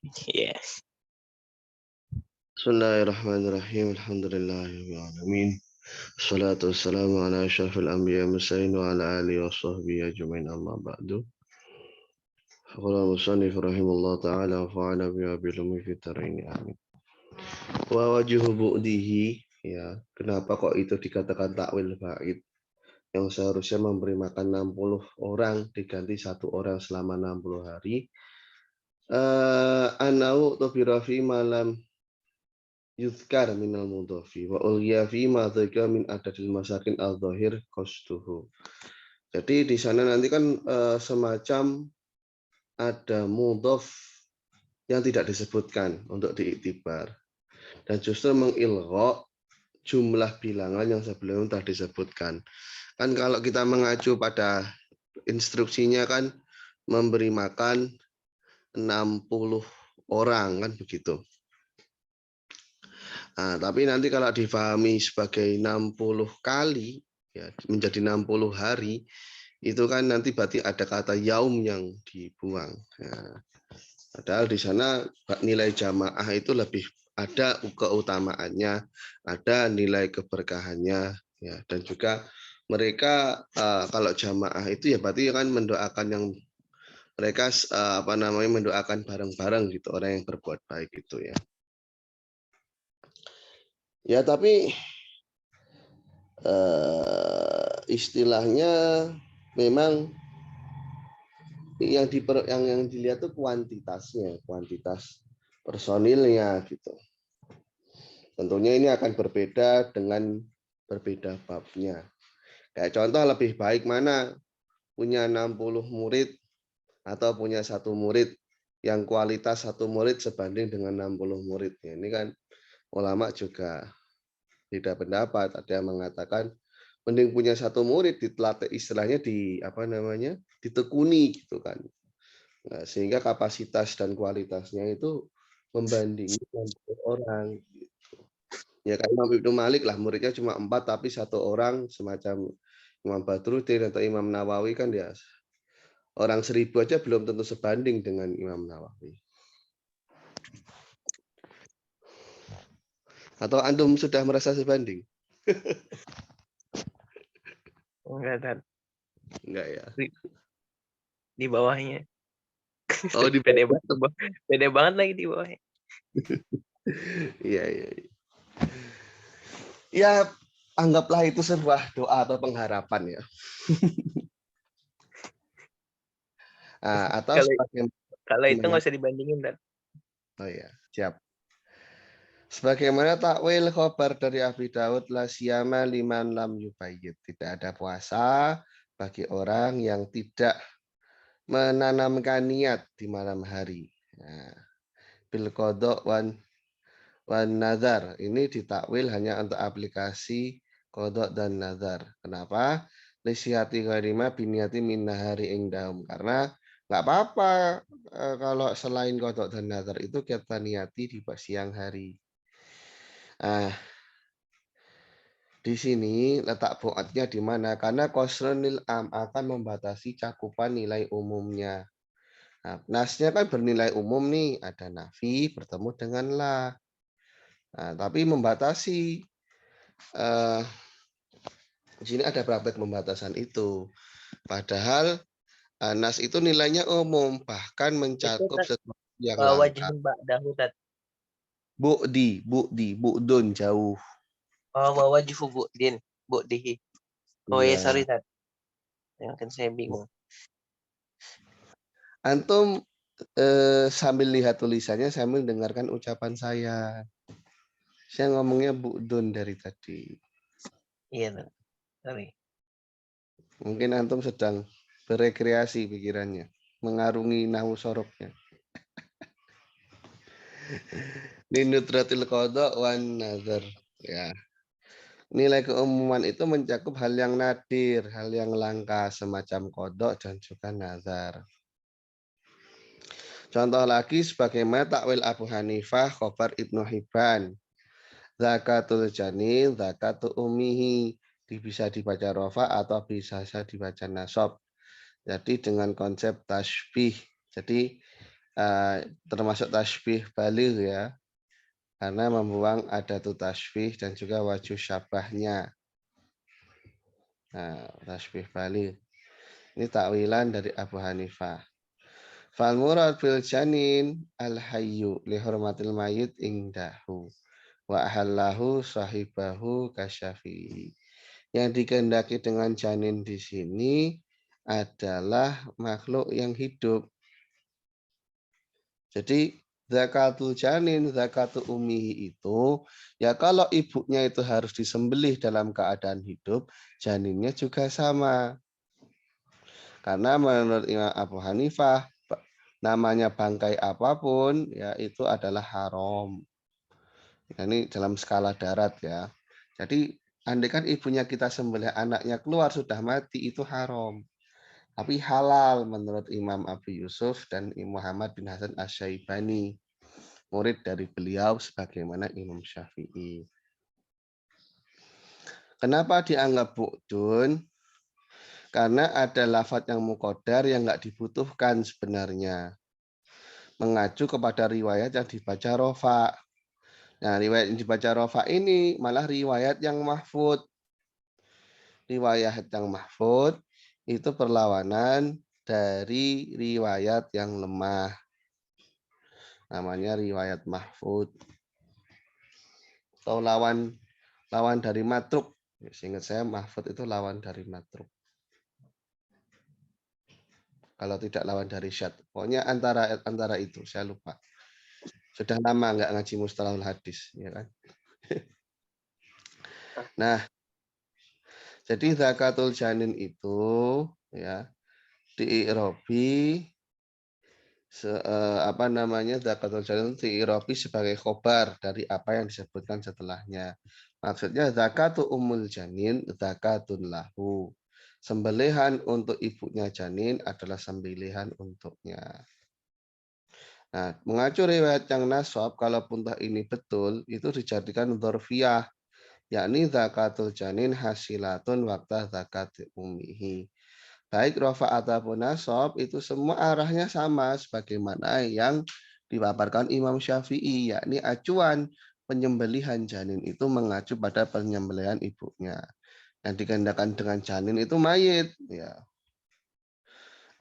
Iya. Bismillahirrahmanirrahim. Alhamdulillahirabbil alamin. Wassalatu wassalamu ala asyrafil anbiya'i mursalin wa ala alihi washabbihi ajmain amma ba'du. Qala musannif rahimahullah ta'ala wa fa'ala biha bil ummi fi taraini amin. Wa wajhu bu'dihi, ya, kenapa kok itu dikatakan takwil ba'id? Yang seharusnya memberi makan 60 orang diganti 1 orang selama 60 hari. Anau tubirafi malam yuzkar minal mudhafi wa ulya fi ma dzaka min adadil masakin al-dhahir qastuhu. Jadi di sana nanti kan semacam ada mudhaf yang tidak disebutkan untuk diiktibar dan justru mengilgha jumlah bilangan yang sebelumnya telah disebutkan. Kan kalau kita mengacu pada instruksinya kan memberi makan 60 orang kan begitu. Nah, tapi nanti kalau difahami sebagai 60 kali, ya, menjadi 60 hari, itu kan nanti berarti ada kata yaum yang dibuang. Nah, padahal di sana nilai jamaah itu lebih ada keutamaannya, ada nilai keberkahannya, ya, dan juga mereka kalau jamaah itu ya berarti kan mendoakan yang mereka mendoakan bareng-bareng gitu orang yang berbuat baik itu ya. Ya tapi istilahnya memang yang dilihat tuh kuantitasnya, kuantitas personilnya gitu. Tentunya ini akan berbeda dengan berbeda babnya. Kayak contoh lebih baik mana punya 60 murid atau punya 1 murid yang kualitas 1 murid sebanding dengan 60 murid. Ini kan ulama juga beda pendapat. Ada yang mengatakan mending punya 1 murid ditelatih istilahnya ditekuni gitu kan. Nah, sehingga kapasitas dan kualitasnya itu membandingi 60 orang gitu. Ya kan Imam Ibnu Malik lah muridnya cuma 4 tapi 1 orang semacam Imam Badruddin atau Imam Nawawi kan ya orang 1000 aja belum tentu sebanding dengan Imam Nawawi. Atau antum sudah merasa sebanding? Enggak, Enggak ya. di bawahnya. Oh di Pede banget lagi di bawahnya. Iya. Ya anggaplah itu sebuah doa atau pengharapan ya. Atau kalau itu nggak usah dibandingin dan. Oh ya, siap. Sebagaimana takwil khobar dari Abi Daud la siyama liman lam yubayyid. Tidak ada puasa bagi orang yang tidak menanamkan niat di malam hari. Nah, bil qada' wan nazar. Ini ditakwil hanya untuk aplikasi qada' dan nazar. Kenapa? Lisihati gharima biniati min nahari indahum. Karena nggak apa-apa kalau selain qada' dan nazar itu kita niati di siang hari. Nah, di sini letak buatnya di mana? Karena qasrunil am akan membatasi cakupan nilai umumnya. Nah, nasnya kan bernilai umum nih, ada nafi bertemu dengan la. Nah, tapi membatasi di sini ada praktek pembatasan itu. Padahal nas itu nilainya umum, bahkan mencakup sesuatu yang langka. Wajib ba'dahu tat. Bu'dun jauh. Oh, wajib bu'dihi. Oh ya, sorry tat. Yang kan saya bingung. Antum sambil lihat tulisannya sambil dengarkan ucapan saya. Saya ngomongnya bu'dun dari tadi. Iya tat. Sorry. Mungkin antum sedang berekreasi pikirannya, mengarungi nahu sorobnya. Linutratil qada' wan nazar. Ya. Nilai keumuman itu mencakup hal yang nadir, hal yang langka semacam qada' dan juga nazar. Contoh lagi sebagaimana takwil Abu Hanifah, khobar Ibnu Hibban. Zakatul janin, zakatul ummihi. Bisa dibaca rofa atau bisa dibaca nasab. Jadi dengan konsep tasbih. Jadi termasuk tasbih baligh ya, karena membuang adatu tasbih dan juga wajhu syabahnya. Nah, tasbih baligh. Ini takwilan dari Abu Hanifah. Fal murad bil janin al hayyu li hurmatil mayyit indahu wa ahallahu sahibahu kasyafi. Yang dikehendaki dengan janin di sini adalah makhluk yang hidup. Jadi zakatul janin, zakatul ummihi itu ya kalau ibunya itu harus disembelih dalam keadaan hidup, janinnya juga sama. Karena menurut Imam Abu Hanifah namanya bangkai apapun ya itu adalah haram. Ini dalam skala darat ya. Jadi andai kan ibunya kita sembelih anaknya keluar sudah mati itu haram. Tapi halal menurut Imam Abu Yusuf dan Imam Muhammad bin Hasan Asy-Syaibani, murid dari beliau sebagaimana Imam Syafi'i. Kenapa dianggap bu'dun? Karena ada lafadz yang muqaddar yang nggak dibutuhkan sebenarnya. Mengacu kepada riwayat yang dibaca rofa. Nah, riwayat yang dibaca rofa ini malah riwayat yang mahfud. Riwayat yang mahfud itu perlawanan dari riwayat yang lemah. Namanya riwayat mahfud. Atau lawan dari matruk. Seingat saya mahfud itu lawan dari matruk. Kalau tidak lawan dari syad. Pokoknya antara itu, saya lupa. Sudah lama nggak ngaji mustalahul hadis, ya kan? Nah, jadi zakatul janin itu ya diirobi apa namanya zakatul janin diirobi sebagai khobar dari apa yang disebutkan setelahnya. Maksudnya zakatul umul janin zakatun lahu. Sembelihan untuk ibunya janin adalah sembelihan untuknya. Nah, mengacu riwayat yang nasab, kalaupun ini betul, itu dijadikan dzarfiyah, yakni zakatul janin hasilatun waktu zakat ummihi. Baik rofa ataupun nasab, itu semua arahnya sama, sebagaimana yang dipaparkan Imam Syafi'i, yakni acuan penyembelihan janin itu mengacu pada penyembelihan ibunya. Yang digandakan dengan janin itu mayit, ya.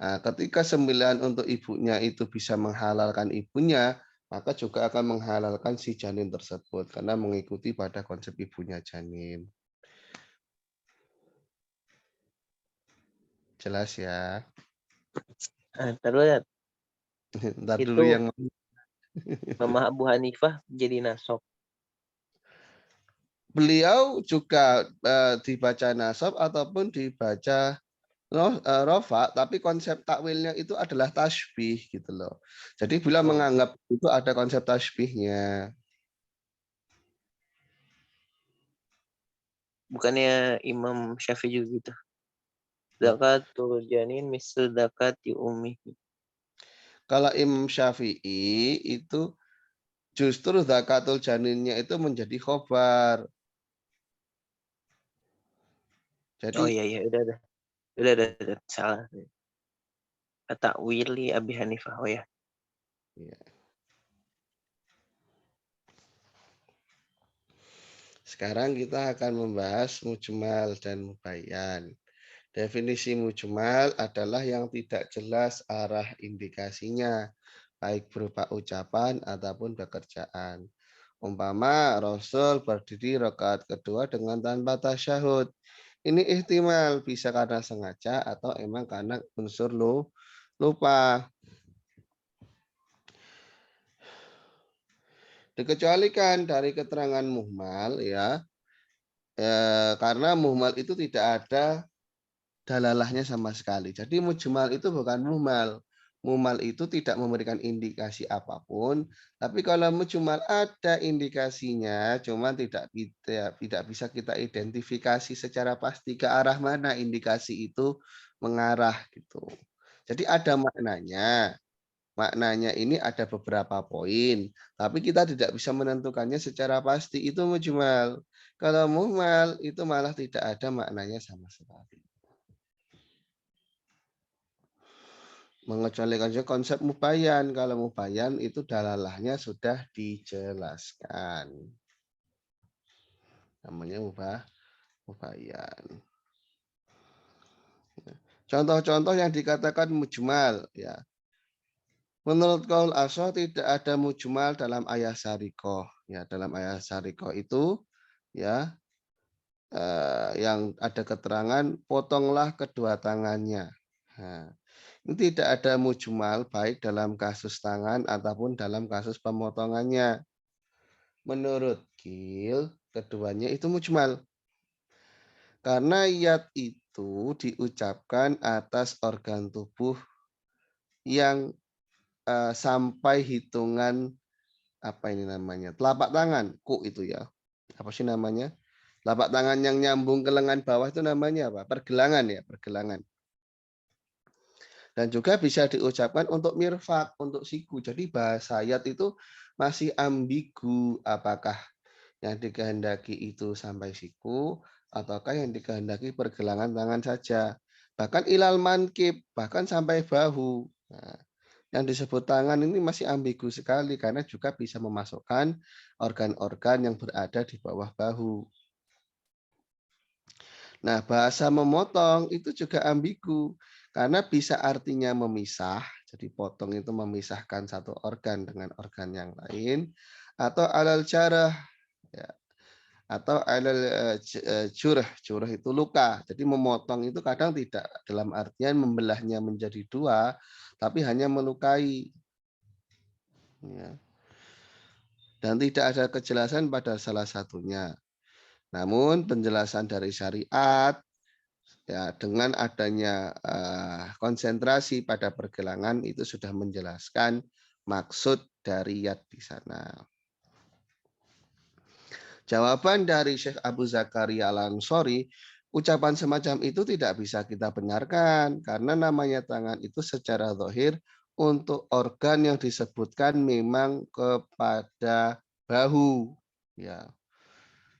Nah, ketika sembelihan untuk ibunya itu bisa menghalalkan ibunya, maka juga akan menghalalkan si janin tersebut karena mengikuti pada konsep ibunya janin. Jelas ya. Terus Ntar dulu itu yang Mama Abu Hanifah jadi nasab. beliau juga dibaca nasab ataupun dibaca rofa, tapi konsep takwilnya itu adalah tasbih gitu loh. Jadi beliau menganggap itu ada konsep tasbihnya. Bukannya Imam Syafi'i juga gitu. Zakatul janin misal zakati ummihi. Kalau Imam Syafi'i itu justru zakatul janinnya itu menjadi khobar. Oh Jadi iya udah salah. Kata Willy Abi Hanifah. Oh ya. ya. Sekarang kita akan membahas mujmal dan mubayyan. Definisi mujmal adalah yang tidak jelas arah indikasinya, baik berupa ucapan ataupun pekerjaan. Umpama Rasul berdiri rakaat kedua dengan tanpa tasyahud. Ini ihtimal bisa karena sengaja atau emang karena unsur lupa. Dikecualikan dari keterangan muhmal ya, karena muhmal itu tidak ada dalalahnya sama sekali. Jadi mujmal itu bukan muhmal. Muhmal itu tidak memberikan indikasi apapun, tapi kalau mujmal ada indikasinya, cuma tidak bisa kita identifikasi secara pasti ke arah mana indikasi itu mengarah gitu. Jadi ada maknanya. Maknanya ini ada beberapa poin, tapi kita tidak bisa menentukannya secara pasti. Itu mujmal. Kalau muhmal itu malah tidak ada maknanya sama sekali. mengecualikan juga konsep mubayyan. Kalau mubayyan itu dalalahnya sudah dijelaskan. Namanya mubayyan. Contoh-contoh yang dikatakan mujmal ya. Menurut qaul ashah tidak ada mujmal dalam ayat syariqah. Ya, dalam ayat syariqah itu ya yang ada keterangan potonglah kedua tangannya. Nah, ini tidak ada mujmal baik dalam kasus tangan ataupun dalam kasus pemotongannya. Menurut Qil, keduanya itu mujmal. Karena yat itu diucapkan atas organ tubuh yang sampai hitungan apa ini namanya? Telapak tangan, ku itu ya. Apa sih namanya? Telapak tangan yang nyambung ke lengan bawah itu namanya apa? Pergelangan ya, pergelangan. Dan juga bisa diucapkan untuk mirfak, untuk siku. Jadi bahasa ayat itu masih ambigu. Apakah yang dikehendaki itu sampai siku, ataukah yang dikehendaki pergelangan tangan saja. Bahkan ilal mankib, bahkan sampai bahu. Nah, yang disebut tangan ini masih ambigu sekali karena juga bisa memasukkan organ-organ yang berada di bawah bahu. Nah, bahasa memotong itu juga ambigu karena bisa artinya memisah, jadi potong itu memisahkan satu organ dengan organ yang lain, atau alal jarah, ya, atau alal jurah, jurah itu luka. Jadi memotong itu kadang tidak dalam artian membelahnya menjadi dua, tapi hanya melukai. Ya. Dan tidak ada kejelasan pada salah satunya. Namun penjelasan dari syariat ya dengan adanya konsentrasi pada pergelangan itu sudah menjelaskan maksud dari yad di sana. Jawaban dari Syekh Abu Zakaria Al-Ansori, ucapan semacam itu tidak bisa kita benarkan karena namanya tangan itu secara zahir untuk organ yang disebutkan memang kepada bahu ya.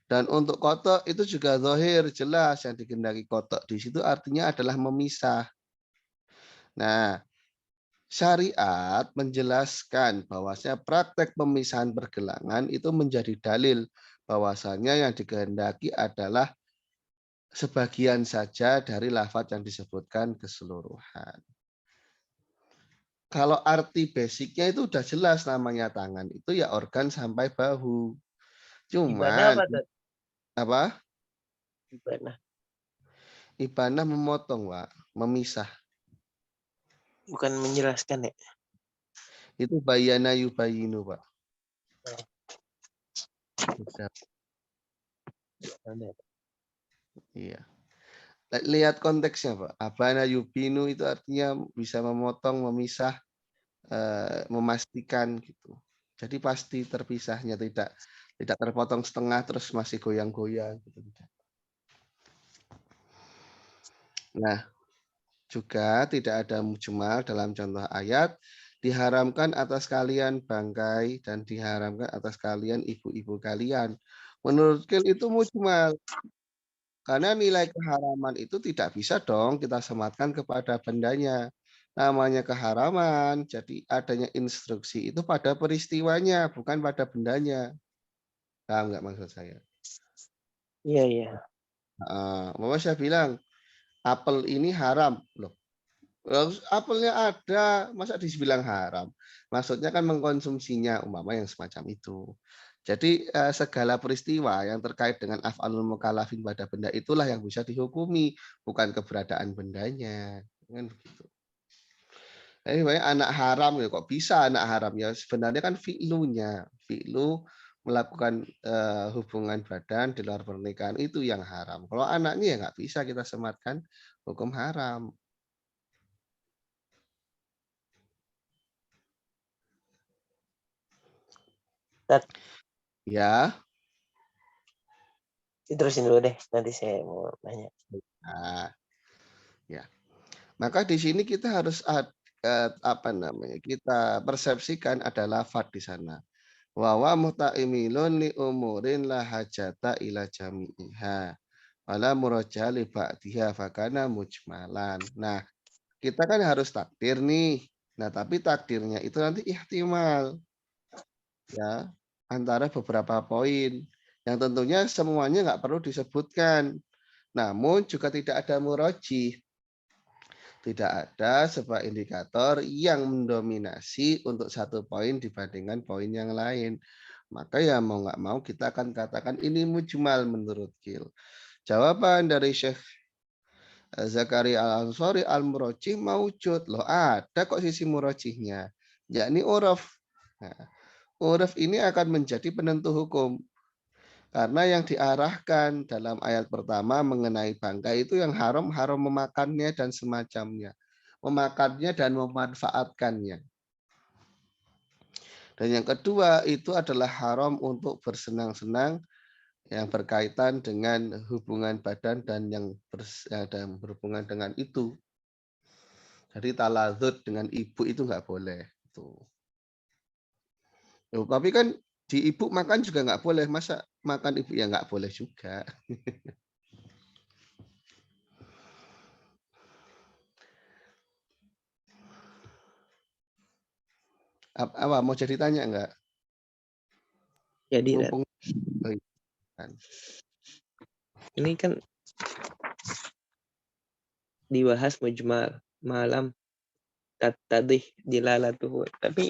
Dan untuk kotok itu juga zahir, jelas yang dikehendaki kotok di situ artinya adalah memisah. Nah, syariat menjelaskan bahwasanya praktek pemisahan pergelangan itu menjadi dalil bahwasanya yang dikehendaki adalah sebagian saja dari lafaz yang disebutkan keseluruhan. Kalau arti basicnya itu udah jelas namanya tangan itu ya organ sampai bahu. Ibadah Cuman apa tuh? apa? Ibadah. Ibanah memotong, Pak, memisah. Bukan menjelaskan ya. Itu bayana yubayinu, Pak. Oh, ada. Iya. Lihat konteksnya, Pak. Abana yubinu itu artinya bisa memotong, memisah, memastikan gitu. Jadi pasti terpisahnya, tidak terpotong setengah terus masih goyang-goyang gitu. Nah, juga tidak ada mujmal dalam contoh ayat diharamkan atas kalian bangkai dan diharamkan atas kalian ibu-ibu kalian. Menurut Kil itu mujmal. Karena nilai keharaman itu tidak bisa dong kita sematkan kepada bendanya. Namanya keharaman, jadi adanya instruksi itu pada peristiwanya, bukan pada bendanya. Paham nggak maksud saya? Iya, iya. Mama saya bilang, apel ini haram. Loh, apelnya ada, masa dibilang haram? Maksudnya kan mengkonsumsinya, umpama yang semacam itu. Jadi segala peristiwa yang terkait dengan af'alul mukallafin pada benda itulah yang bisa dihukumi, bukan keberadaan bendanya. Kan begitu. Jadi anak haram ya kok bisa anak haram ya sebenarnya kan fi'lunya, fi'lu melakukan hubungan badan di luar pernikahan itu yang haram. Kalau anaknya ya nggak bisa kita sematkan hukum haram. Tat, Ya. terusin dulu deh. Nanti saya mau nanya. Nah, ya. Maka di sini kita harus apa namanya? Kita persepsikan ada lafadz di sana. Wa wa mutaimilun li umurin la hajata ila jami'iha. Wala muraja li ba'diha fakana mujmalan. Nah, kita kan harus takdir nih. Nah, tapi takdirnya itu nanti ihtimal ya antara beberapa poin yang tentunya semuanya nggak perlu disebutkan. Namun juga tidak ada murojih, tidak ada sebuah indikator yang mendominasi untuk satu poin dibandingkan poin yang lain. Maka ya mau nggak mau kita akan katakan ini mujmal menurut Gil. Jawaban dari Syekh Zakaria Al-Ansori al-murajih maujud. Loh ada kok sisi murajihnya. Yakni uruf. Nah, uruf ini akan menjadi penentu hukum. Karena yang diarahkan dalam ayat pertama mengenai bangkai itu yang haram memakannya dan semacamnya. Memakannya dan memanfaatkannya. Dan yang kedua itu adalah haram untuk bersenang-senang yang berkaitan dengan hubungan badan dan yang berhubungan dengan itu. Jadi taladzut dengan ibu itu nggak boleh. Tuh. Tapi kan di ibu makan juga nggak boleh. Masa makan ibu ya nggak boleh juga. Apa mau jadi tanya nggak? Jadi Mumpung oh, iya, kan. ini kan dibahas mujmal malam tadih dilalatuhu. Tapi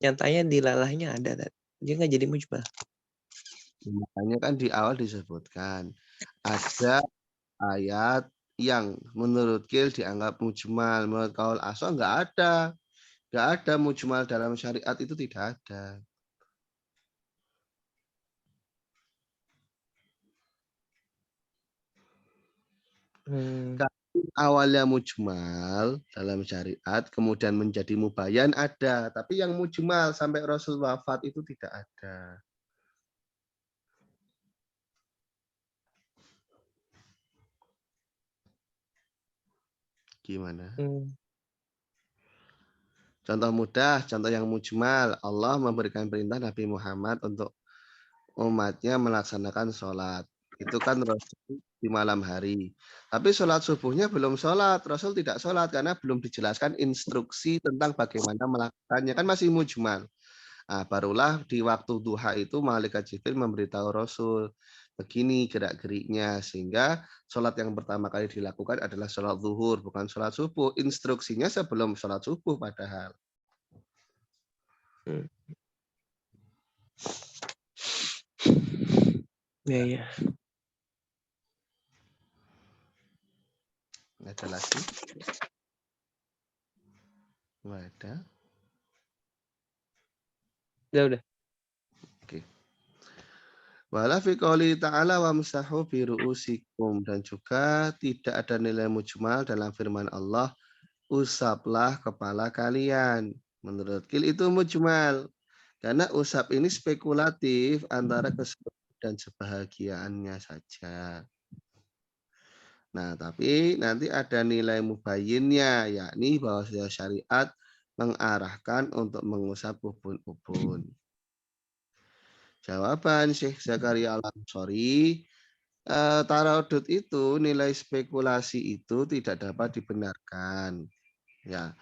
nyatanya dilalahnya ada, Tat. Dia nggak jadi mujmal. Makanya kan di awal disebutkan ada ayat yang menurut Gil dianggap mujmal, menurut kaul aso nggak ada mujmal dalam syariat itu tidak ada. Awalnya mujmal dalam syariat, kemudian menjadi mubayan ada, tapi yang mujmal sampai Rasul wafat itu tidak ada. Gimana? Contoh mudah, contoh yang mujmal, Allah memberikan perintah Nabi Muhammad untuk umatnya melaksanakan sholat. Itu kan Rasul di malam hari. Tapi sholat subuhnya belum sholat. Rasul tidak sholat karena belum dijelaskan instruksi tentang bagaimana melakukannya. Kan masih mujmal. Nah, barulah di waktu duha itu malaikat Jibril memberitahu Rasul begini gerak-geriknya sehingga sholat yang pertama kali dilakukan adalah sholat zuhur bukan sholat subuh. Instruksinya sebelum sholat subuh padahal. Ya. Ada lagi? Nggak ada. Udah. Oke. Wala fi qouli ta'ala wamsahu bi ru'usikum dan juga tidak ada nilai mujmal dalam firman Allah usaplah kepala kalian. Menurut Kil itu mujmal karena usap ini spekulatif antara kesenangan dan sebahagiaannya saja. Nah, tapi nanti ada nilai mubayyinnya yakni bahwa syariat mengarahkan untuk mengusap ubun-ubun. Jawaban Syekh Zakaria Al-Ansori, taradud itu nilai spekulasi itu tidak dapat dibenarkan. Ya,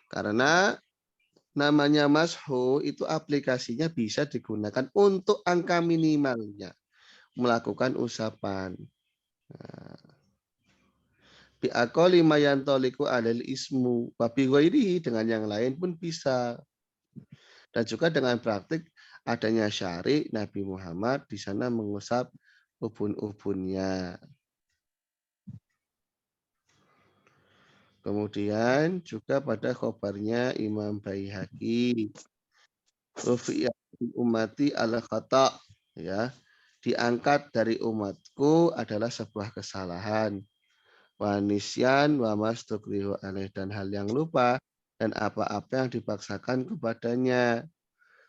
karena namanya mashu itu aplikasinya bisa digunakan untuk angka minimalnya melakukan usapan. Bi'aqali mayantoliku alil ismu babi ghairihi dengan yang lain pun bisa. Dan juga dengan praktik adanya syari Nabi Muhammad di sana mengusap ubun-ubunnya. Kemudian juga pada khobarnya Imam Baihaqi. Rufi'at ummati ala khata' ya. Diangkat dari umatku adalah sebuah kesalahan. Wa nisyan wa mastukrihu alaih dan hal yang lupa dan apa-apa yang dipaksakan kepadanya.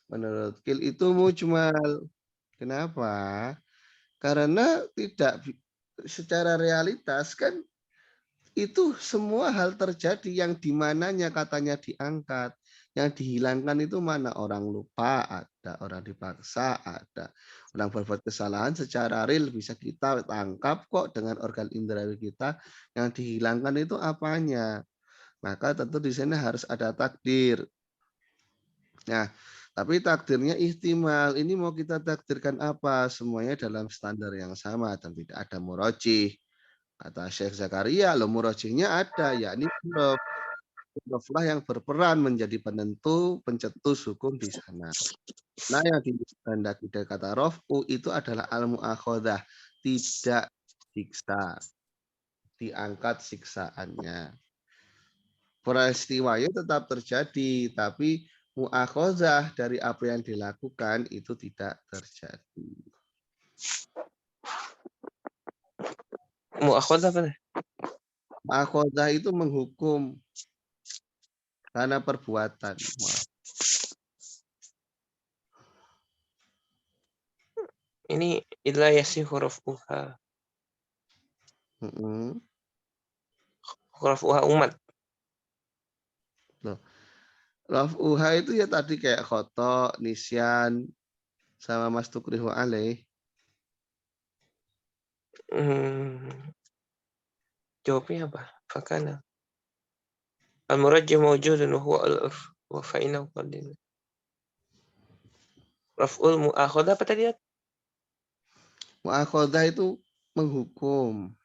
Menurut Kil itu mujmal. Kenapa? Karena tidak secara realitas kan itu semua hal terjadi yang dimananya katanya diangkat. Yang dihilangkan itu mana orang lupa ada, orang dipaksa ada. Orang berbuat kesalahan secara real bisa kita tangkap kok dengan organ indrawi kita. Yang dihilangkan itu apanya? maka tentu di sini harus ada takdir. Nah, tapi takdirnya ihtimal. Ini mau kita takdirkan apa? Semuanya dalam standar yang sama dan tidak ada murojih. Kata Syekh Zakaria, loh murojihnya ada, yakni huruf. Huruflah yang berperan menjadi penentu, pencetus hukum di sana. Nah, yang dikehendaki dari kata rof'u itu adalah al-mu'akhodah, tidak siksa, diangkat siksaannya. Peristiwanya tetap terjadi, tapi mu'akhozah dari apa yang dilakukan itu tidak terjadi. Mu'akhadha apa? Mu'akhozah itu menghukum karena perbuatan. Ini illa yasih huruf uha. Huruf uha umat. Loh, raf'uha itu ya tadi kayak khoto, nisyan, sama mas tukrihu alaih. Jawabnya apa? Fakana. Al-murajjih mawjudun wa huwa al-urf wa fa'inahu qadim. Raf'ul mu'akhadha apa tadi? Mu'akhodah itu menghukum.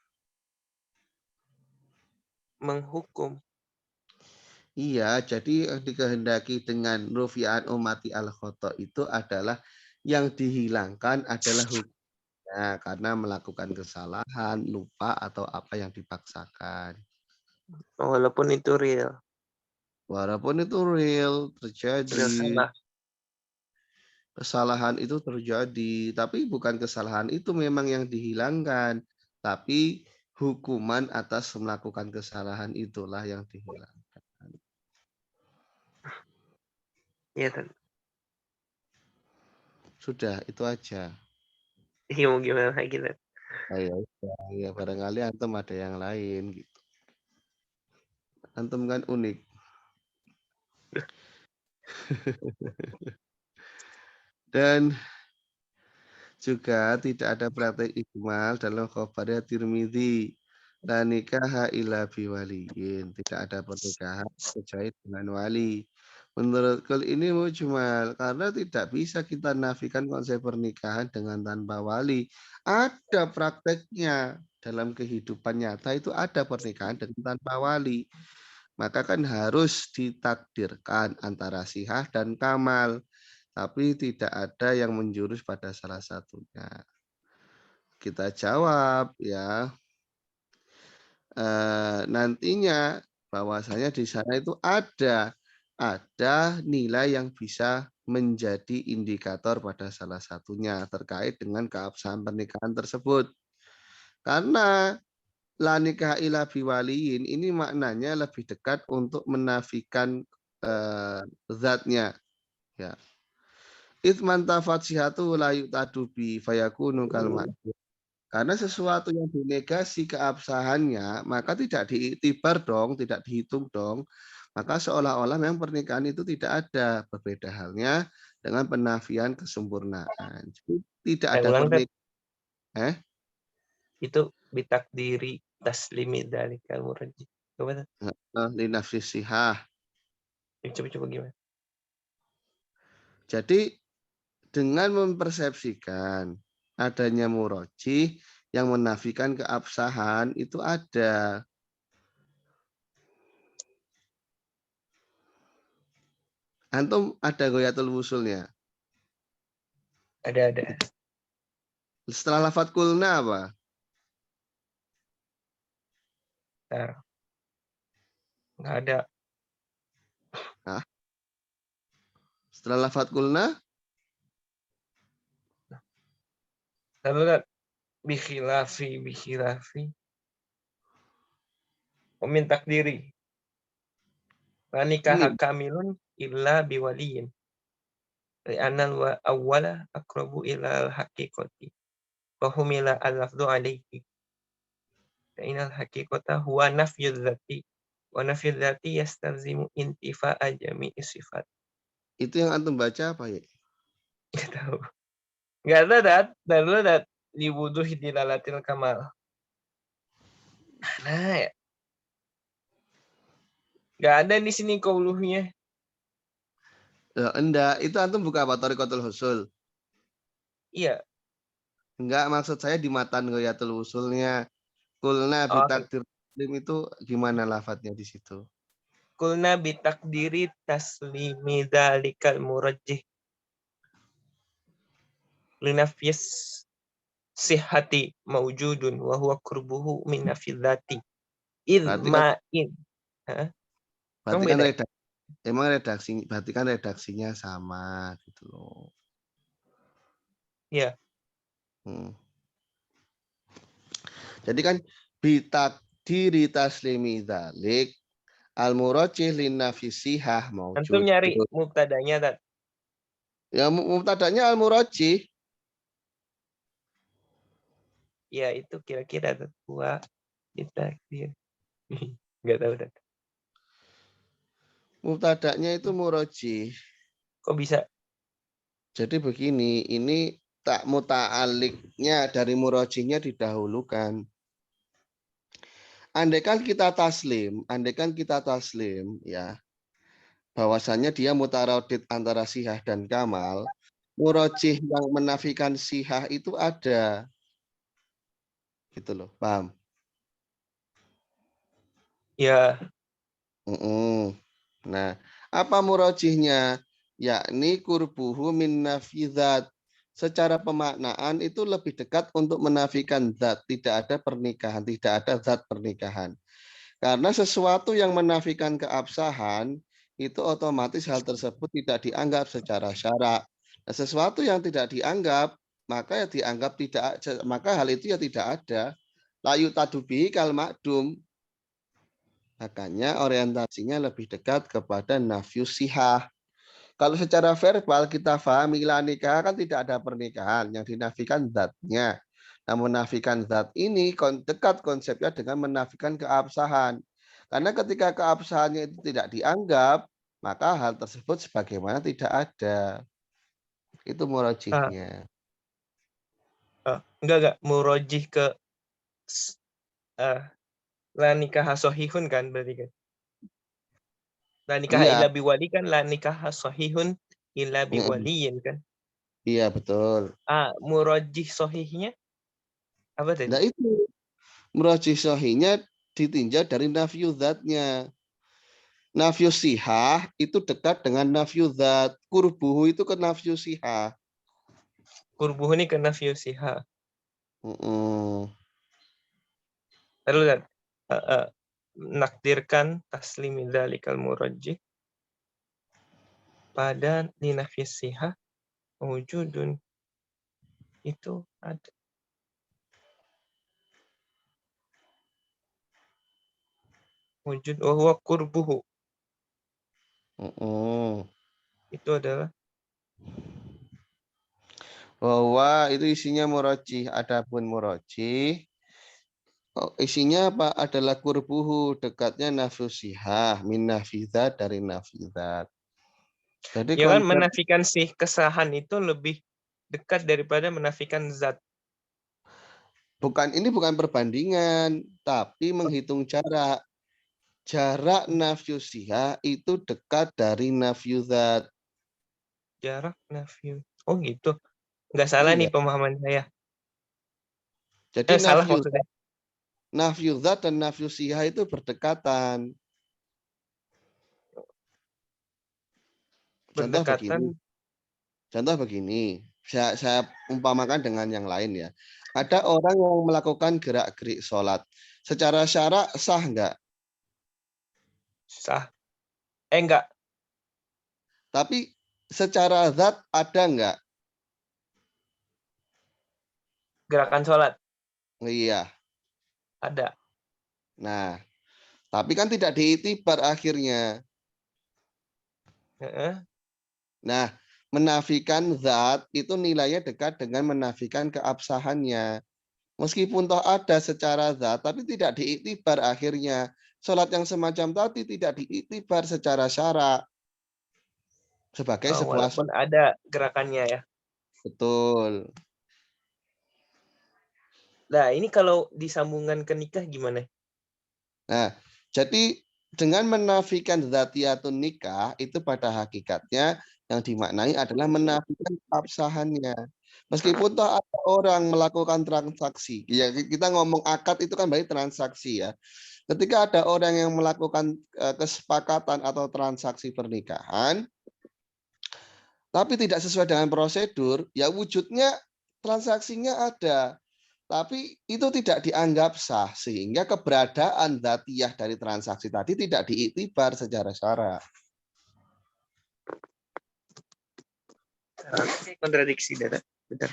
Menghukum. Iya, jadi yang dikehendaki dengan rufi'an umati al-khoto itu adalah yang dihilangkan adalah hukumnya karena melakukan kesalahan, lupa atau apa yang dipaksakan. Walaupun itu real. Walaupun itu real Real terjadi, salah. kesalahan itu terjadi, tapi bukan kesalahan itu memang yang dihilangkan, tapi hukuman atas melakukan kesalahan itulah yang dihilangkan. Iya kan? Sudah, itu aja. Iya mau gimana lagi kan? Oh, ya, udah. Ya barangkali antum ada yang lain gitu. Antum kan unik. Dan juga tidak ada praktek ikmal dalam khabarnya Tirmidzi. La nikaha illa biwaliyin. Tidak ada pernikahan kecuali dengan wali. Menurutku ini mujmal karena tidak bisa kita nafikan konsep pernikahan dengan tanpa wali. Ada prakteknya dalam kehidupan nyata itu ada pernikahan dengan tanpa wali. Maka kan harus ditakdirkan antara sihah dan kamal. Tapi tidak ada yang menjurus pada salah satunya. Kita jawab ya, nantinya bahwasanya di sana itu ada nilai yang bisa menjadi indikator pada salah satunya terkait dengan keabsahan pernikahan tersebut. Karena la nikah ila biwaliyin ini maknanya lebih dekat untuk menafikan zatnya ya. Itsman tafatsihatu la yu'tadu bi fayakunu kal ma'dud. Karena sesuatu yang dinegasi keabsahannya, maka tidak diiktibar dong, tidak dihitung dong. Maka seolah-olah memang pernikahan itu tidak ada. Berbeda halnya dengan penafian kesempurnaan. Jadi tidak Saya ada ulang kan? pernikahan. Itu bitakdiri taslimi dari murajjih. Coba Linafsi sihah. coba gimana? Jadi dengan mempersepsikan adanya murojih yang menafikan keabsahan itu ada. Antum ada goyatul wusulnya. Ada. Setelah lafadz kulna apa? Nah, nggak ada. Nah, setelah lafadz kulna Lalu kan bikhilafi. Memin takdiri. La nikaha ini kamilun illa biwaliyin. Li'anal wa awwala aqrabu ila al-haqiqati. Wa humila al-lafdu alaihi. Inal haqiqata huwa nafyu dzati. Wa nafyu dzati yastalzimu intifa'a jami'i sifat. itu yang antum baca apa ya? Nggak tahu. Nggak ada dat. Lalu dat. Liwuduh dilalatil kamal. Mana ya? Nggak ada di sini qauluhnya. Enggak, itu antum buka apa Thariqatul Husul? Iya. Enggak, maksud saya di matan Ghayatul Usulnya. Kulna Oh, bitakdir taslim itu gimana lafadznya di situ? kulna bitakdiri taslimi dzalikal murajjih linafyis sihhati maujudun wa huwa qurbuhu min nafidhati Berarti kan idma'in. Hah? Emang berarti kan beda? berarti kan redaksinya sama gitu loh. Ya. Hmm. Jadi kan bitakdiri taslimi dzalik al murajjih lin nafisihah Antum maujud. nyari mubtadanya, Tat. Ya mubtadanya al murajjih. Ya itu kira-kira Tat. Wa bitakdir. Enggak tahu, Tat. Mubtadanya itu murajjih. Kok bisa? Jadi begini, ini tak muta'aliknya dari murajihnya didahulukan. Andaikan kita taslim ya, bahwasannya dia mutaradid antara sihah dan kamal, murajih yang menafikan sihah itu ada. Gitu loh, paham? Ya. Nah, apa murajihnya? Yakni kurbuhu min nafidzat. Secara pemaknaan itu lebih dekat untuk menafikan zat, tidak ada pernikahan, tidak ada zat pernikahan. Karena sesuatu yang menafikan keabsahan itu otomatis hal tersebut tidak dianggap secara syarak. Nah, sesuatu yang tidak dianggap maka ya dianggap tidak, maka hal itu ya tidak ada. Layu tadubi kal makdum. Makanya orientasinya lebih dekat kepada nafyus sihah. Kalau secara verbal kita pahami la nikah kan tidak ada pernikahan, yang dinafikan zatnya. Nah, menafikan zat ini dekat konsepnya dengan menafikan keabsahan. Karena ketika keabsahannya itu tidak dianggap, maka hal tersebut sebagaimana tidak ada. Itu Ah, murajihnya. enggak murojih ke ah, la nikah sahihun kan berarti kan. La nikah Iya, illa biwali kan la nikah sahihun illa biwaliyin kan. iya betul. Murojih sahihnya apa tadi? Nah itu murajih sahihnya ditinjau dari nafyu zatnya. Nafyu sihah itu dekat dengan nafyu zat. Kurbuhu itu ke nafyu sihah. Kurbuh ini kena fiusiha. Mm-mm. Lalu lihat, nakdirkan taslimi dzalikal murajjih pada linafisiha wujudun itu ada wujud huwa qurbuhu Mm-mm. itu adalah Bahwa itu isinya murajih. Adapun murajih, isinya apa? Adalah kurbuhu, dekatnya nafyu sihah, min nafidzat dari nafidzat. Jadi ya kan konsep menafikan sih kesahan itu lebih dekat daripada menafikan zat. ini bukan perbandingan, tapi menghitung jarak. Jarak nafyu sihah itu dekat dari nafyu zat. Jarak nafyu. Oh gitu. Nggak salah nih Iya. pemahaman saya. Jadi Salah maksudnya. nafyu zat dan nafyu sihah itu berdekatan. Contoh begini, Berdekatan. Saya umpamakan dengan yang lain ya. Ada orang yang melakukan gerak-gerik sholat. Secara syarak sah enggak? Sah. Enggak. Tapi secara zat ada enggak? Gerakan sholat. Iya. Ada. Nah, tapi kan tidak diitibar akhirnya. Heeh. Nah, menafikan zat itu nilainya dekat dengan menafikan keabsahannya. Meskipun toh ada secara zat, tapi tidak diiktibar akhirnya. Sholat yang semacam tadi tidak diiktibar secara syarak sebagai sebuah Walaupun ada gerakannya ya. betul. Nah, ini kalau disambungkan ke nikah gimana? Nah, jadi dengan menafikan dzatiyatun nikah itu pada hakikatnya yang dimaknai adalah menafikan keabsahannya. Meskipun toh ada orang melakukan transaksi, ya kita ngomong akad itu kan berarti transaksi ya. Ketika ada orang yang melakukan kesepakatan atau transaksi pernikahan, tapi tidak sesuai dengan prosedur, ya wujudnya transaksinya ada, tapi itu tidak dianggap sah, sehingga keberadaan dzatiyah dari transaksi tadi tidak diiktibar secara syara. Kontradiksi, Dada. Bentar.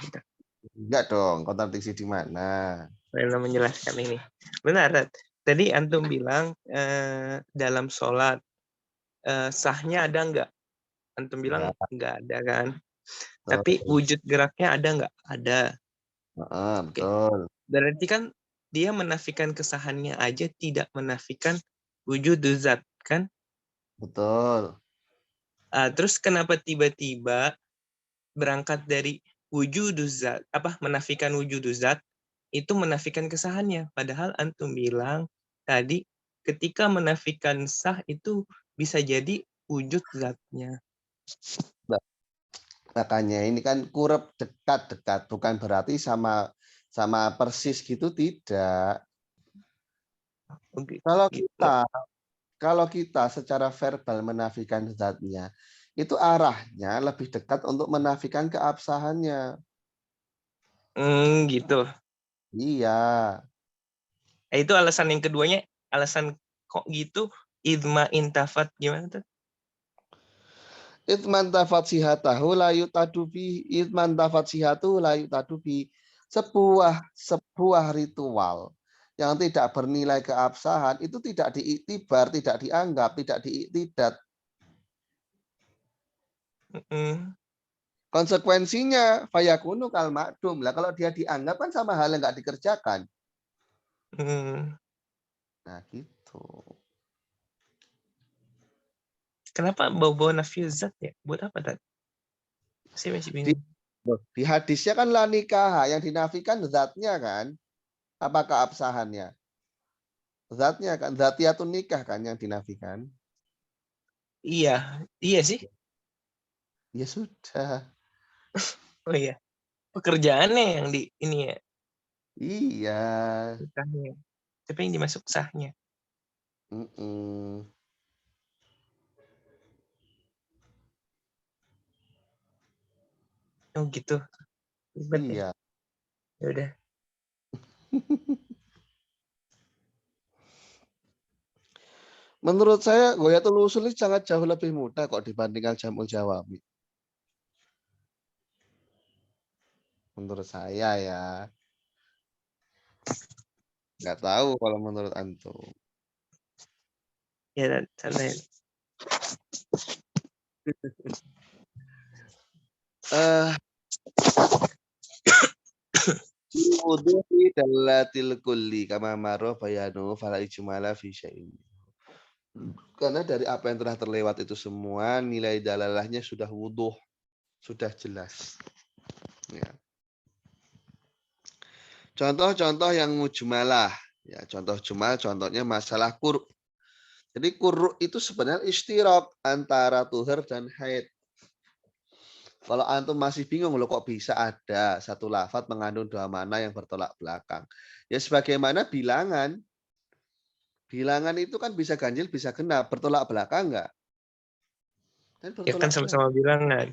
Enggak dong, kontradiksi di mana? Saya menjelaskan ini. Benar, Dad. Tadi Antum bilang dalam sholat sahnya ada nggak? Antum bilang Ya, nggak ada kan? Tapi wujud geraknya ada nggak? Ada. Oke. betul. Berarti kan dia menafikan kesahannya aja, tidak menafikan wujud zat, kan? Betul. Terus kenapa tiba-tiba berangkat dari wujud zat, menafikan wujud zat, itu menafikan kesahannya. Padahal Antum bilang tadi ketika menafikan sah itu bisa jadi wujud zatnya. Makanya ini kan kurep dekat-dekat, bukan berarti sama persis gitu, tidak. Kalau kita secara verbal menafikan zatnya, itu arahnya lebih dekat untuk menafikan keabsahannya. Gitu. Iya. Itu alasan yang keduanya, alasan kok gitu, idma intafat gimana tuh? Itman tafat sihatahu layu tadubi, itman tafat sihatu layu tadubi. Sebuah ritual yang tidak bernilai keabsahan itu tidak diiktibar, tidak dianggap, tidak diiktidat. Konsekuensinya fayakunu kal makdum. Lah kalau dia dianggap kan sama hal yang nggak dikerjakan. Nah gitu. Kenapa bawa-bawa nafi zat ya? Buat apa tadi? Saya masih bingung. Di hadisnya kan la nikah, yang dinafikan zatnya kan, apa keabsahannya? Zatnya kan, zatiyatun nikah kan yang dinafikan. Iya sih. Ya sudah. Oh iya. Pekerjaannya yang di ini ya. Iya. Sahnya. Tapi yang dimasuk sahnya. Oh gitu. Ribet ya. Iya. Ya udah. Menurut saya Ghoyatul Usul ini sangat jauh lebih mudah kok dibandingkan Jamul Jawami. Menurut saya ya. Nggak tahu kalau menurut antum. Ya santai. Wuduhi dalatil kulli kama maro bayanu fala ijmala fi syai'in. Karena dari apa yang telah terlewat itu semua nilai dalalahnya sudah wuduh, sudah jelas. Ya. Contoh-contoh yang mujmalah, ya contoh jumal, contohnya masalah qur'. Jadi qur' itu sebenarnya istirok antara tuhur dan haid. Kalau antum masih bingung loh kok bisa ada satu lafadz mengandung dua makna yang bertolak belakang. Ya sebagaimana bilangan. Bilangan itu kan bisa ganjil, bisa genap. Bertolak belakang enggak? Kan Ya kan bertolak belakang. sama-sama bilangan.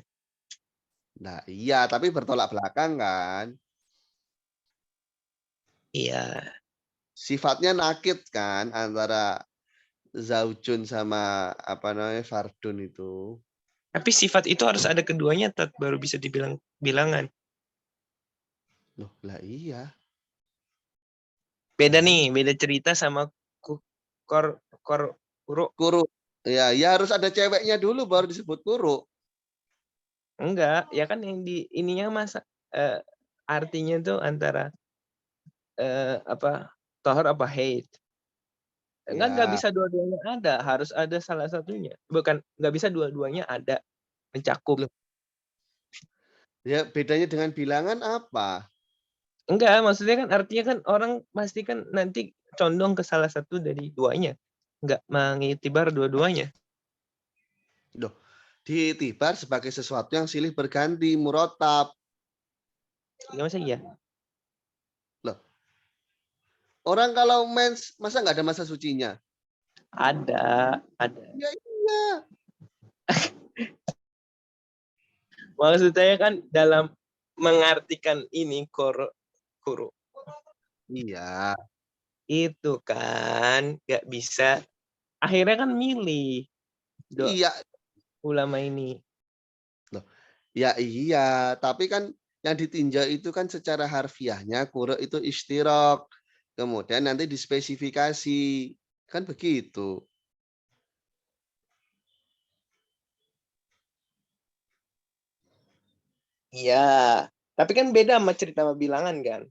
Nah iya, tapi bertolak belakang kan. Iya. Sifatnya nakit kan antara zaujun sama fardun itu. Tapi sifat itu harus ada keduanya baru bisa dibilang bilangan. Loh, lah iya. Beda nih, beda cerita sama kuru. Kuru. Ya harus ada ceweknya dulu baru disebut kuru. Enggak, ya kan yang di ininya masa artinya tuh antara tohar apa haid. Enggak bisa dua-duanya ada, harus ada salah satunya. Bukan nggak bisa dua-duanya ada mencakup. Loh. Ya bedanya dengan bilangan apa? Enggak, maksudnya kan artinya kan orang pasti kan nanti condong ke salah satu dari duanya. nggak mengiktibar dua-duanya. Loh, diiktibar sebagai sesuatu yang silih berganti, murotab. Nggak masa iya? Loh, orang kalau mens, masa nggak ada masa sucinya? Ada. Ya iya. Maksud saya kan dalam mengartikan ini kuru. Iya. Itu kan nggak bisa. Akhirnya kan milih Iya. ulama ini. Loh, ya iya, tapi kan yang ditinjau itu kan secara harfiahnya qura itu istirok. Kemudian nanti dispesifikasi. Kan begitu. Iya. Tapi kan beda sama cerita sama bilangan kan.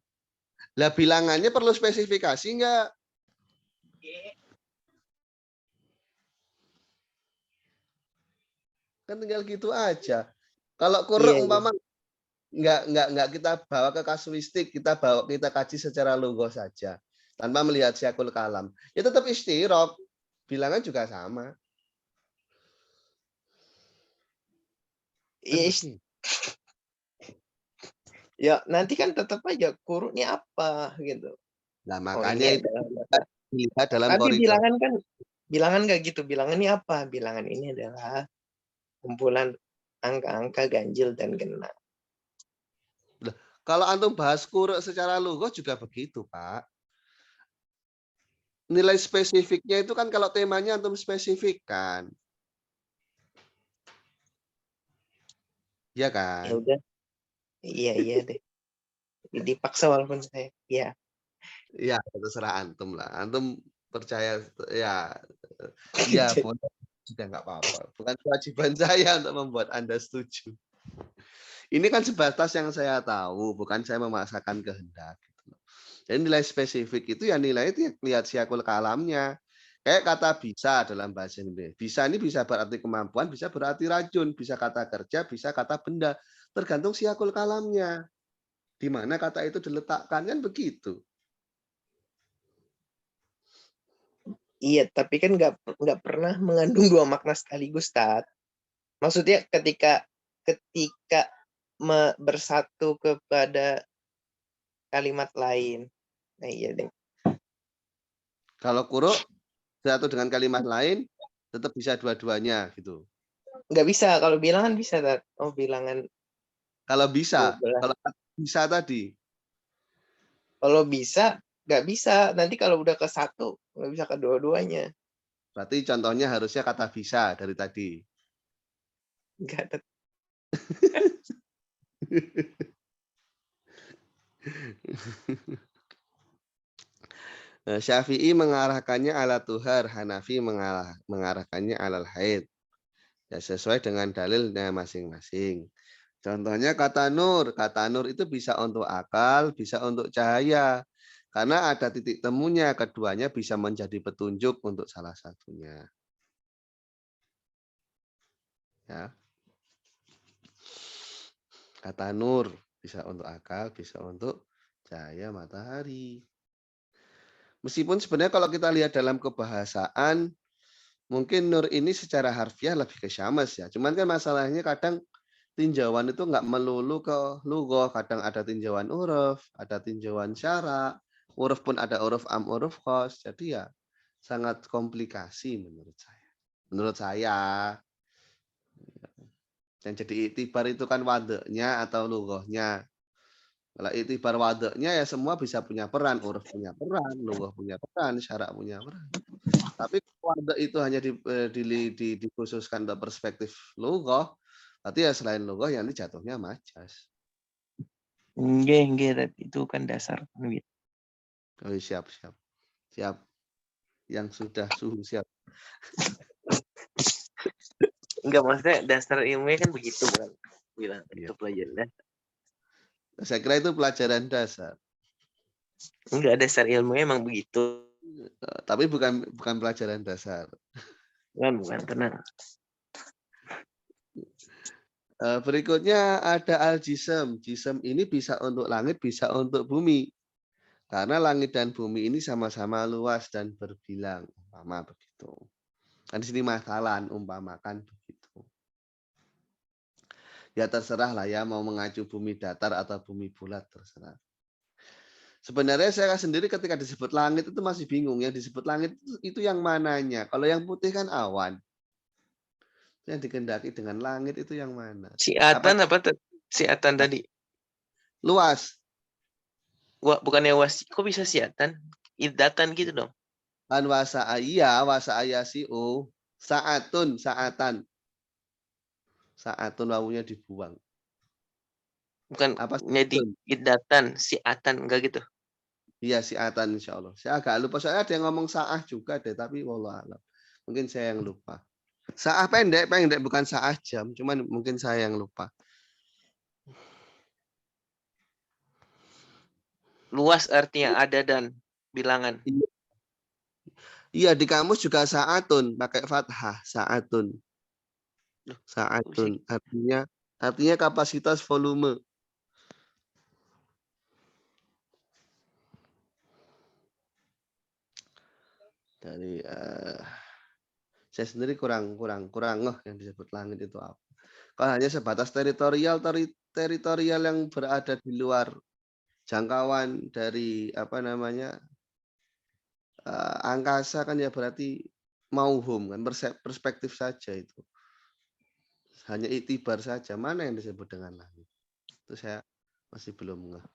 Lah bilangannya perlu spesifikasi enggak? Kan tinggal gitu aja. Kalau qura Iya. umpama nggak kita bawa ke kasuistik, kita kaji secara logo saja tanpa melihat syakul kalam. Ya tetap istirok. Bilangan juga sama. Kan Iya. begitu. Ya nanti kan tetap aja kuru ini apa gitu. Nah, Oh makanya ini itu adalah. dilihat dalam Tapi koridor. bilangan kan nggak gitu. Bilangan ini apa? Bilangan ini adalah kumpulan angka-angka ganjil dan genap. Kalau antum bahas qura secara logo juga begitu, Pak. Nilai spesifiknya itu kan kalau temanya antum spesifikkan. Ya Ya kan? udah. Iya deh. Dipaksa walaupun saya. Iya. Ya, terserah antum lah. Antum percaya ya ya boleh juga nggak apa-apa. Bukan kewajiban saya untuk membuat Anda setuju. Ini kan sebatas yang saya tahu, bukan saya memaksakan kehendak. Jadi nilai spesifik itu ya nilai itu ya lihat siakul kalamnya. Kayak kata bisa dalam bahasa Indonesia. Bisa ini bisa berarti kemampuan, bisa berarti racun, bisa kata kerja, bisa kata benda. Tergantung siakul kalamnya. Di mana kata itu diletakkan kan begitu. Iya, tapi kan nggak pernah mengandung dua makna sekaligus, Tat. Maksudnya ketika bersatu kepada kalimat lain. Nah, iya deh. Kalau kuruk satu dengan kalimat lain tetap bisa dua-duanya gitu. Nggak bisa, kalau bilangan bisa, Tat. Oh, bilangan Kalau bisa, 12. kalau bisa tadi. Kalau bisa, nggak bisa. Nanti kalau udah ke satu, nggak bisa kedua-duanya. Berarti contohnya harusnya kata bisa dari tadi. Nggak ada. Syafi'i mengarahkannya ala tuhar, Hanafi mengarahkannya alal haid. Ya, sesuai dengan dalilnya masing-masing. Contohnya kata nur itu bisa untuk akal, bisa untuk cahaya. Karena ada titik temunya, keduanya bisa menjadi petunjuk untuk salah satunya. Ya. Kata nur bisa untuk akal, bisa untuk cahaya matahari. Meskipun sebenarnya kalau kita lihat dalam kebahasaan, mungkin nur ini secara harfiah lebih ke syams ya. Cuman kan masalahnya kadang tinjauan itu nggak melulu ke lughah, kadang ada tinjauan uruf, ada tinjauan syara, uruf pun ada uruf am, uruf khos. Jadi ya sangat komplikasi menurut saya. Menurut saya. Yang jadi iktibar itu kan wadeknya atau lughahnya. Kalau itibar wadeknya ya semua bisa punya peran, uruf punya peran, lughah punya peran, syara punya peran. Tapi wadek itu hanya dikhususkan untuk perspektif lughah, berarti ya selain lughah yang ini jatuhnya majas. Enggak, itu kan dasar. Oh, siap. Yang sudah suhu siap. Enggak, maksudnya dasar ilmunya kan begitu kan. Bilang Iya. itu pelajaran. Saya kira itu pelajaran dasar. Enggak, dasar ilmunya emang begitu. Tapi bukan pelajaran dasar. Bukan tenang. Berikutnya ada al-jism. Jism ini bisa untuk langit, bisa untuk bumi. Karena langit dan bumi ini sama-sama luas dan berbilang. umpama begitu. Kan di sini masalah umpamakan begitu. Ya terserah lah ya mau mengacu bumi datar atau bumi bulat terserah. Sebenarnya saya sendiri ketika disebut langit itu masih bingung. Yang disebut langit itu yang mananya. Kalau yang putih kan awan. Yang dikehendaki dengan langit itu yang mana? Siatan apa tuh? Siatan tadi. Luas. Wah, bukannya kok bisa siatan? Idatan gitu dong. Kan wasa ayasiu. Saatun. Saatun wawunya dibuang. Bukan Apa jadi saatun? idatan, siatan enggak gitu. Iya siatan insya Allah. Saya agak lupa. Soalnya ada yang ngomong saah juga deh. Tapi wallah alam. Mungkin saya yang lupa. Saah pendek bukan saah jam. Cuman mungkin saya yang lupa. Luas artinya ada dan bilangan. Iya di kamus juga saatun pakai fathah saatun. Saatun artinya kapasitas volume. Dari saya sendiri kurang ngeh yang disebut langit itu apa. Kalau hanya sebatas teritorial yang berada di luar jangkauan dari angkasa kan ya berarti mauhum kan perspektif saja itu. Hanya itibar saja mana yang disebut dengan langit. Itu saya masih belum ngeh.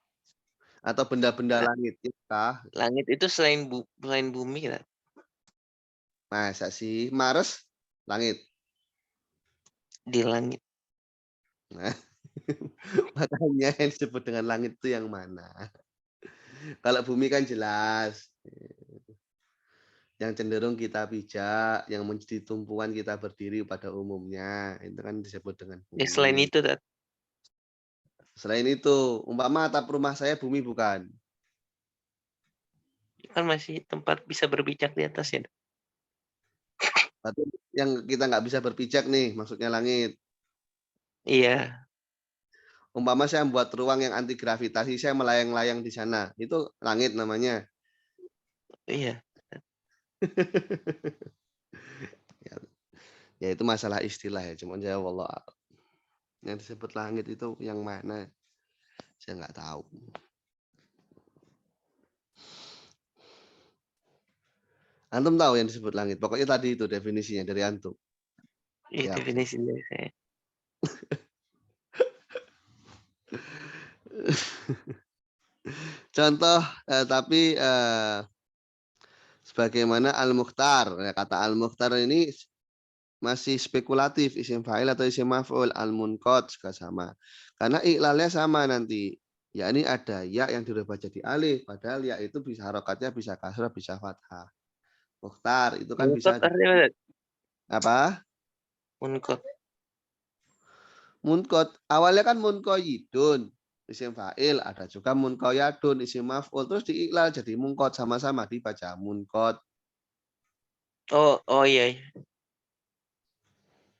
Atau benda-benda langit kah? Langit itu selain bumi lah. Masa sih Mars langit. Di langit. Nah, makanya yang disebut dengan langit itu yang mana? Kalau bumi kan jelas. Yang cenderung kita pijak, yang menjadi tumpuan kita berdiri pada umumnya, itu kan disebut dengan Ya selain bumi. itu, Tat. Selain itu, umpama atap rumah saya bumi bukan? Kan masih tempat bisa berpijak di atasnya. Berarti yang kita nggak bisa berpijak nih, maksudnya langit. Iya. Umpama saya membuat ruang yang anti gravitasi, saya melayang-layang di sana. Itu langit namanya. Iya. Ya itu masalah istilah ya, cuman saya wallah yang disebut langit itu yang mana? Saya nggak tahu. Antum tahu yang disebut langit? Pokoknya tadi itu definisinya dari antum. Itu Ya. definisi dari saya. Contoh, tapi sebagaimana Al-Mukhtar, ya, kata Al-Mukhtar ini masih spekulatif, isim fa'il atau isim maf'ul, Al-Munqadh juga sama. Karena iklalnya sama nanti. Ya ini ada ya yang dirubah jadi alif, padahal ya itu bisa harokatnya bisa kasrah, bisa fathah. Mukhtar itu kan Munkot bisa artinya apa? munkot. Munqadh. Awalnya kan munqayyidun, isim fa'il, ada juga munqayyadun, isim maf'ul, terus diiklal jadi munqadh sama-sama dibaca munqadh. Oh iya.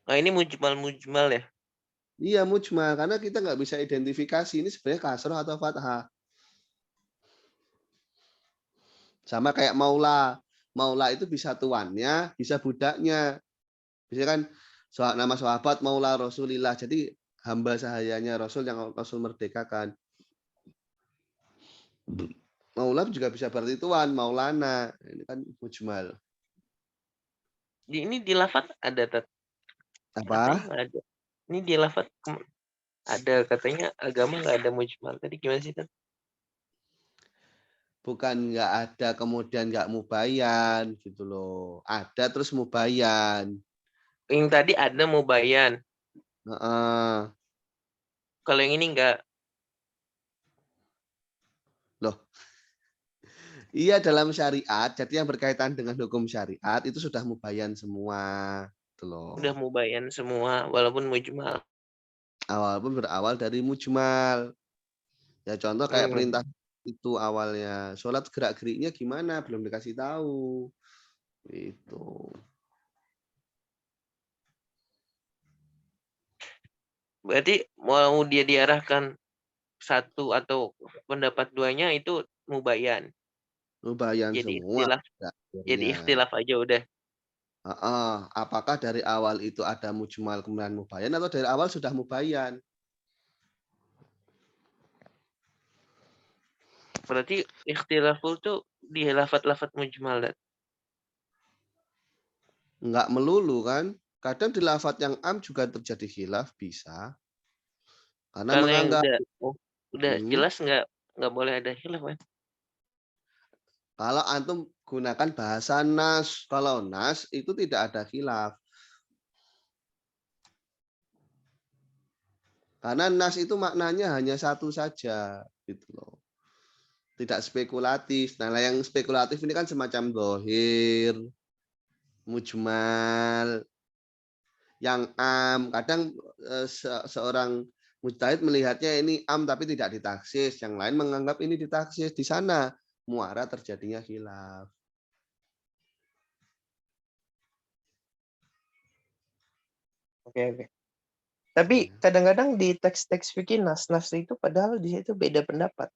Oh ini mujmal ya. Iya mujmal karena kita nggak bisa identifikasi ini sebenarnya kasroh atau fathah. Sama kayak maula. Maula itu bisa tuannya, bisa budaknya. Bisa kan nama sahabat maula Rasulillah. Jadi hamba sahayanya Rasul yang Rasul merdekakan. Maula juga bisa berarti tuan, maulana. Ini kan mujmal. Ini di lafaz ada, Tat. Katanya Apa? nggak ada. Ini di lafaz ada katanya agama nggak ada mujmal. Tadi gimana sih, Tat? Bukan nggak ada kemudian nggak mubayan gitu loh. Ada terus mubayan. Yang tadi ada mubayan. Heeh. Kalau yang ini nggak. Loh, iya dalam syariat, jadi yang berkaitan dengan hukum syariat itu sudah mubayan semua. Gitu Udah loh. mubayan semua walaupun mujmal. Awal pun berawal dari mujmal. Ya contoh kayak perintah itu awalnya. Sholat gerak-geriknya gimana? Belum dikasih tahu. Itu. Berarti mau dia diarahkan satu atau pendapat duanya itu mubayan. Mubayyan Jadi semua ikhtilaf pada jadi akhirnya. ikhtilaf aja udah. Heeh, apakah dari awal itu ada mujmal kemudian mubayyan atau dari awal sudah mubayyan? Berarti ikhtilaful tuh di lafat-lafat mujmal, Dat. Enggak melulu kan? Kadang di lafadz yang am juga terjadi khilaf bisa. Karena Kalau yang menganggap udah hmm, jelas nggak boleh ada khilaf kan? kalau antum gunakan bahasa nas, kalau nas itu tidak ada khilaf. Karena nas itu maknanya hanya satu saja, gitu loh. Tidak spekulatif. Nah, yang spekulatif ini kan semacam dohir, mujmal, yang am. Kadang seorang mujtahid melihatnya ini am tapi tidak ditaksis, yang lain menganggap ini ditaksis. Di sana muara terjadinya khilaf. Oke. Tapi kadang-kadang di teks-teks fikih nas itu padahal di situ beda pendapat.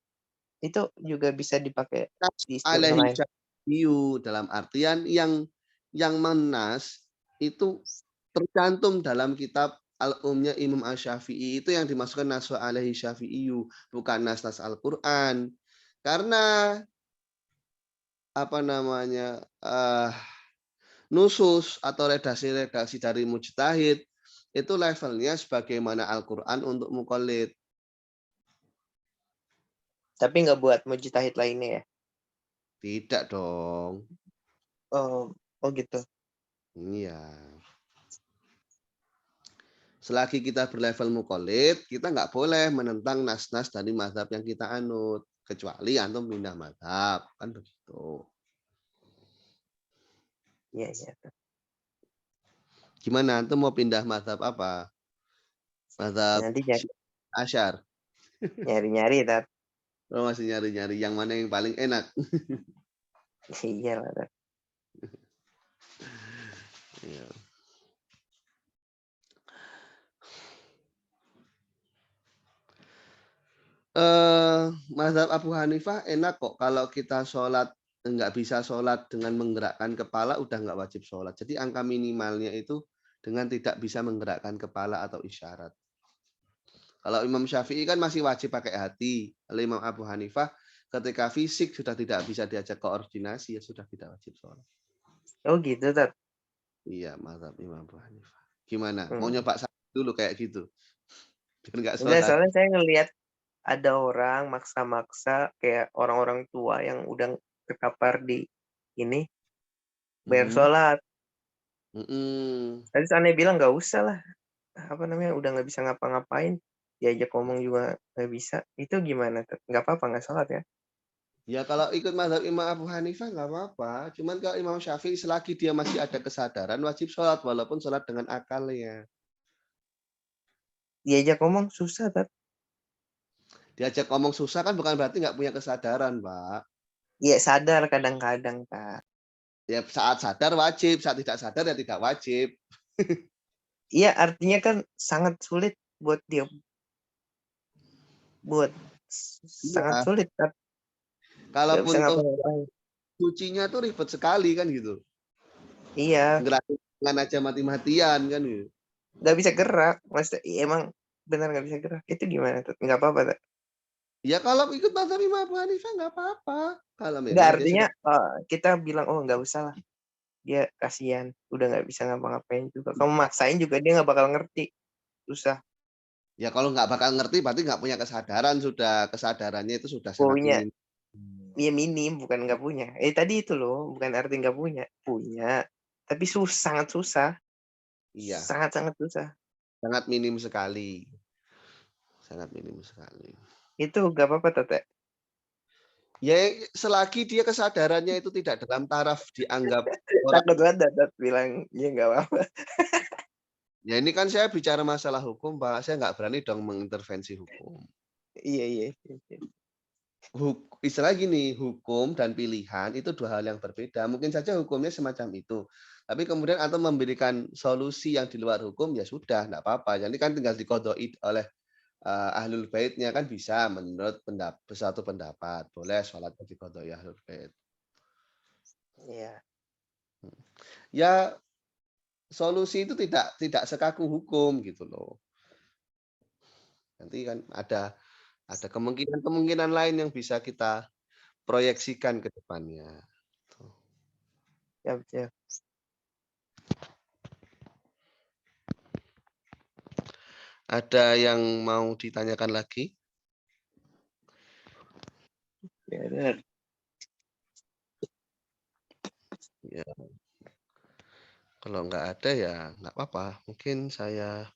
Itu juga bisa dipakai di istilah Alaihi lain. syafi'iyyu dalam artian yang menas itu tercantum dalam kitab Al-Umnya Imam Asy-Syafi'i, itu yang dimasukkan nasu alaihi syafi'iyyu, bukan nas-nas Al-Qur'an. Karena apa namanya nusus atau redaksi-redaksi dari mujtahid itu levelnya sebagaimana Al-Qur'an untuk muqallid. Tapi nggak buat mujtahid lainnya ya. Tidak dong. Oh gitu. Iya. Selagi kita berlevel muqallid, kita nggak boleh menentang nas-nas dari mazhab yang kita anut. Kecuali antum pindah mazhab. Kan begitu. Iya. Gimana? Antum mau pindah mazhab apa? Mazhab Nanti Asyar. nyari-nyari tat. Oh, masih nyari-nyari yang mana yang paling enak. Iya lah tat. Iya. Mazhab Abu Hanifah enak kok kalau kita sholat nggak bisa sholat dengan menggerakkan kepala udah nggak wajib sholat. Jadi angka minimalnya itu dengan tidak bisa menggerakkan kepala atau isyarat. Kalau Imam Syafi'i kan masih wajib pakai hati. Kalau Imam Abu Hanifah ketika fisik sudah tidak bisa diajak koordinasi ya sudah tidak wajib sholat. Oh gitu tat. Iya, mazhab Imam Abu Hanifah. Gimana? Mau Hmm. nyoba dulu kayak gitu? Biar nggak Enggak, sholat. soalnya saya ngelihat ada orang maksa-maksa kayak orang-orang tua yang udah terkapar di ini bayar Mhm. sholat. Mhm. Tadi aneh bilang nggak usah lah. Apa namanya udah nggak bisa ngapa-ngapain. Diajak ngomong juga nggak bisa. Itu gimana? Tat? Nggak apa-apa nggak sholat ya? Ya kalau ikut mazhab Imam Abu Hanifah nggak apa-apa. Cuman kalau Imam Syafi'i selagi dia masih ada kesadaran wajib sholat walaupun sholat dengan akalnya. Diajak ngomong susah tat. Diajak ngomong susah kan bukan berarti nggak punya kesadaran, Pak. Iya sadar kadang-kadang Pak. Ya saat sadar wajib, saat tidak sadar ya tidak wajib. Iya artinya kan sangat sulit buat dia buat sangat Iya. sulit Tat. Nggak bisa Kalaupun toh ngapa-ngapain. cucinya tuh ribet sekali kan gitu. Iya Ngerasain tangan aja mati-matian kan gitu. nggak bisa gerak. Maksudnya iya, emang benar nggak bisa gerak. Itu gimana Tat? Nggak apa-apa Tat. Ya kalau ikut mazhab Imam Abu Hanifah nggak apa-apa. Kalau Nggak memang dia artinya sudah kita bilang oh nggak usah lah. Dia kasihan udah nggak bisa ngapa-ngapain juga. Kamu maksain juga dia nggak bakal ngerti. Susah. ya kalau nggak bakal ngerti berarti nggak punya kesadaran sudah. Kesadarannya itu sudah sangat Punya minim. ya minim bukan nggak punya. Tadi itu loh bukan arti nggak punya. Punya. Tapi sangat susah. Iya, Sangat-sangat susah. sangat minim sekali. Sangat minim sekali. Itu nggak apa-apa Tete. Ya selagi dia kesadarannya itu tidak dalam taraf dianggap orang. Takut banget Tet bilang ya nggak apa-apa. Ya ini kan saya bicara masalah hukum, Pak. Saya nggak berani dong mengintervensi hukum. Iya. Istilah gini, hukum dan pilihan itu dua hal yang berbeda. Mungkin saja hukumnya semacam itu. Tapi kemudian atau memberikan solusi yang di luar hukum, ya sudah, nggak apa-apa. Jadi kan tinggal dikodoi oleh ahlul baitnya kan bisa menurut suatu pendapat. Boleh sholatnya dikodoi ahlul bait. Iya. Ya solusi itu tidak sekaku hukum gitu loh. Nanti kan ada kemungkinan-kemungkinan lain yang bisa kita proyeksikan ke depannya. Tuh. Siap. Ada yang mau ditanyakan lagi? Benar. Ya. Kalau nggak ada ya nggak apa-apa. Mungkin saya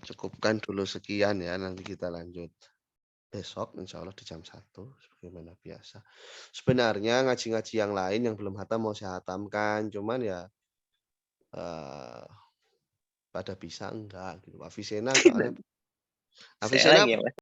cukupkan dulu sekian ya. Nanti kita lanjut besok insya Allah di jam 1 sebagaimana biasa. Sebenarnya ngaji-ngaji yang lain yang belum hatam mau saya hatamkan. Cuman ya pada bisa enggak gitu. Afisena soalnya Saya lagi ya, Mas.